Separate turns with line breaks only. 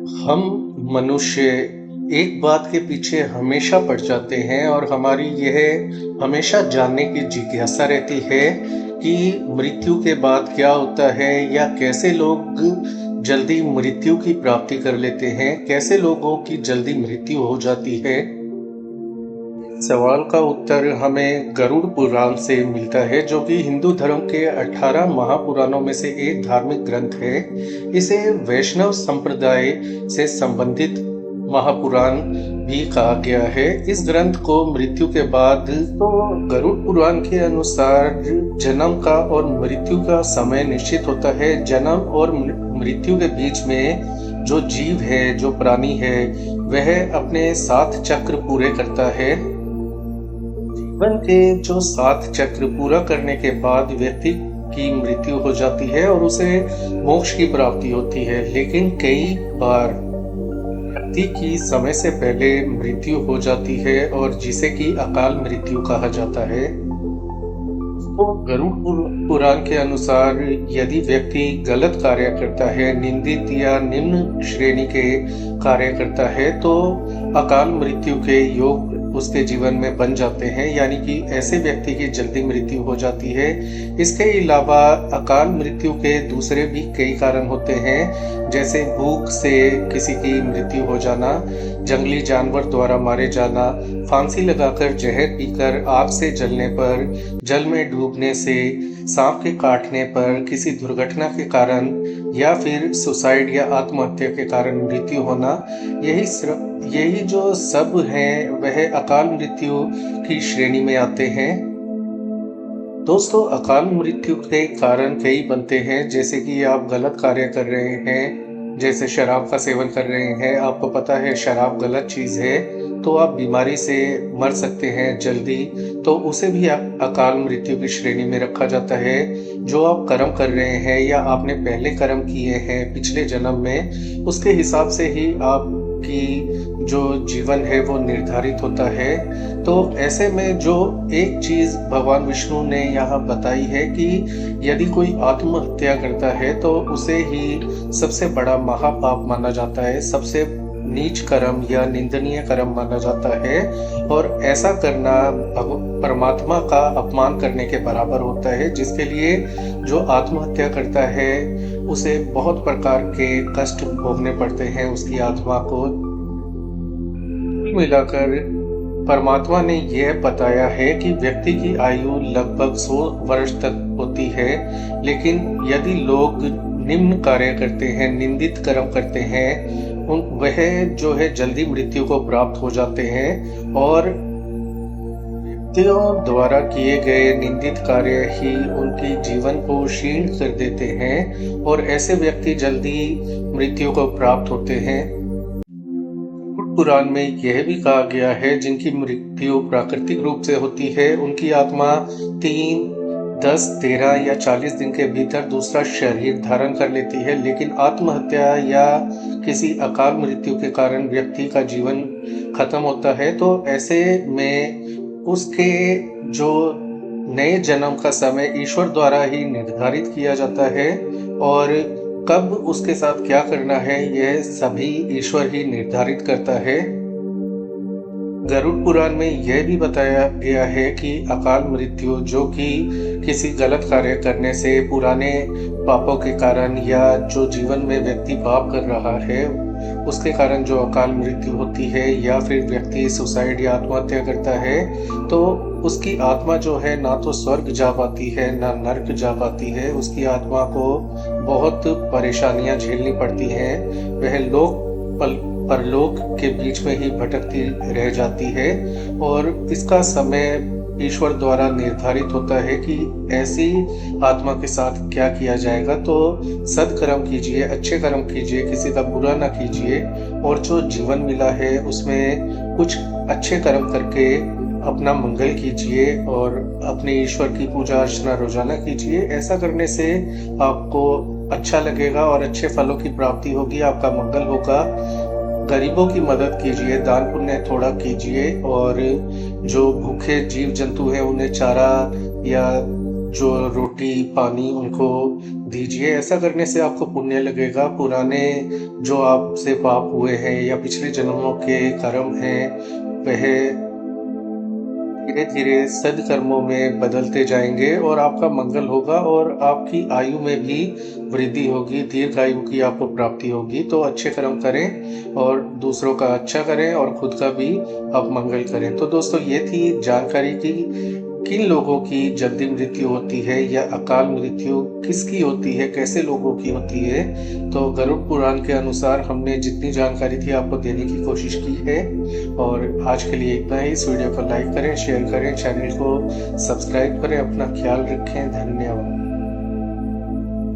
हम मनुष्य एक बात के पीछे हमेशा पड़ जाते हैं और हमारी यह हमेशा जानने की जिज्ञासा रहती है कि मृत्यु के बाद क्या होता है या कैसे लोग जल्दी मृत्यु की प्राप्ति कर लेते हैं, कैसे लोगों की जल्दी मृत्यु हो जाती है। सवाल का उत्तर हमें गरुड़ पुराण से मिलता है, जो कि हिंदू धर्म के 18 महापुराणों में से एक धार्मिक ग्रंथ है। इसे वैष्णव संप्रदाय से संबंधित महापुराण भी कहा गया है। इस ग्रंथ को मृत्यु के बाद गरुड़ पुराण के अनुसार जन्म का और मृत्यु का समय निश्चित होता है। जन्म और मृत्यु के बीच में जो जीव है, जो प्राणी है, वह अपने 7 चक्र पूरे करता है। जीवन के जो 7 चक्र पूरा करने के बाद व्यक्ति की मृत्यु हो जाती है और उसे मोक्ष की प्राप्ति होती है। लेकिन कई बार व्यक्ति की समय से पहले मृत्यु हो जाती है और जिसे कि अकाल मृत्यु कहा जाता है। तो गरुड़ पुराण के अनुसार यदि व्यक्ति गलत कार्य करता है, निंदित या निम्न श्रेणी के कार्य करता है, तो अकाल मृत्यु के योग उसके जीवन में बन जाते हैं, यानी कि ऐसे व्यक्ति की जल्दी मृत्यु हो जाती है। इसके अलावा अकाल मृत्यु के दूसरे भी कई कारण होते हैं, जैसे भूख से किसी की मृत्यु हो जाना, जंगली जानवर द्वारा मारे जाना, फांसी लगाकर जहर पीकर आग से जलने पर, जल में डूबने से, सांप के काटने पर, किसी दुर्घटना के कारण या फिर सुसाइड या आत्महत्या के कारण मृत्यु होना, यही जो सब हैं वह अकाल मृत्यु की श्रेणी में आते हैं। दोस्तों, अकाल मृत्यु के कारण कई बनते हैं, जैसे कि आप गलत कार्य कर रहे हैं, जैसे शराब का सेवन कर रहे हैं। आपको पता है शराब गलत चीज है, तो आप बीमारी से मर सकते हैं जल्दी, तो उसे भी अकाल मृत्यु की श्रेणी में रखा जाता है। जो आप कर्म कर रहे हैं या आपने पहले कर्म किए हैं पिछले जन्म में, उसके हिसाब से ही आपकी जो जीवन है वो निर्धारित होता है। तो ऐसे में जो एक चीज भगवान विष्णु ने यहाँ बताई है कि यदि कोई आत्महत्या करता है तो उसे ही सबसे बड़ा महापाप माना जाता है, सबसे नीच कर्म या निंदनीय कर्म माना जाता है, और ऐसा करना परमात्मा का अपमान करने के बराबर होता है, जिसके लिए जो आत्महत्या करता है उसे बहुत प्रकार के कष्ट भोगने पड़ते हैं उसकी आत्मा को। मिलाकर परमात्मा ने यह बताया है कि व्यक्ति की आयु लगभग 100 वर्ष तक होती है, लेकिन यदि लोग निम्न कार्य करते हैं, निंदित कर्म करते हैं, वह जो है जल्दी मृत्यु को प्राप्त हो जाते हैं, और व्यक्तियों द्वारा किए गए निंदित कार्य ही उनकी जीवन को क्षीण कर देते हैं और ऐसे व्यक्ति जल्दी मृत्यु को प्राप्त होते हैं। पुराण में यह भी कहा गया है जिनकी मृत्यु प्राकृतिक रूप से होती है, उनकी आत्मा 3, 10, 13 या 40 दिन के भीतर दूसरा शरीर धारण कर लेती है। लेकिन आत्महत्या या किसी अकाल मृत्यु के कारण व्यक्ति का जीवन खत्म होता है, तो ऐसे में उसके जो नए जन्म का समय ईश्वर द्वारा ही निर्धारित किया जाता है, और कब उसके साथ क्या करना है यह सभी ईश्वर ही निर्धारित करता है। गरुड़ पुराण में यह भी बताया गया है कि अकाल मृत्यु जो कि किसी गलत कार्य करने से, पुराने पापों के कारण, या जो जीवन में व्यक्ति पाप कर रहा है उसके कारण जो अकाल मृत्यु होती है, या फिर व्यक्ति सुसाइड या आत्महत्या करता है, तो उसकी आत्मा जो है ना तो स्वर्ग जा पाती है ना नरक जा पाती है। उसकी आत्मा को बहुत परेशानियां झेलनी पड़ती हैं। वह लोक परलोक के बीच में ही भटकती रह जाती है, और इसका समय ईश्वर द्वारा निर्धारित होता है कि ऐसी आत्मा के साथ क्या किया जाएगा। तो सत्कर्म कीजिए, अच्छे कर्म कीजिए, किसी का बुरा ना कीजिए, और जो जीवन मिला है उसमें कुछ अच्छे कर्म करके अपना मंगल कीजिए और अपने ईश्वर की पूजा अर्चना रोजाना कीजिए। ऐसा करने से आपको अच्छा लगेगा और अच्छे फलों की प्राप्ति होगी, आपका मंगल होगा। गरीबों की मदद कीजिए, दान पुण्य थोड़ा कीजिए, और जो भूखे जीव जंतु हैं उन्हें चारा या जो रोटी पानी उनको दीजिए। ऐसा करने से आपको पुण्य लगेगा। पुराने जो आपसे पाप हुए हैं या पिछले जन्मों के कर्म हैं, वह धीरे धीरे सद्कर्मों में बदलते जाएंगे और आपका मंगल होगा और आपकी आयु में भी वृद्धि होगी, दीर्घायु की आपको प्राप्ति होगी। तो अच्छे कर्म करें और दूसरों का अच्छा करें और खुद का भी आप मंगल करें। तो दोस्तों, ये थी जानकारी की किन लोगों की जल्दी मृत्यु होती है या अकाल मृत्यु किसकी होती है, कैसे लोगों की होती है। तो गरुड़ पुराण के अनुसार हमने जितनी जानकारी थी आपको देने की कोशिश की है। और आज के लिए इतना ही। इस वीडियो को लाइक करें, शेयर करें, चैनल को सब्सक्राइब करें। अपना ख्याल रखें। धन्यवाद।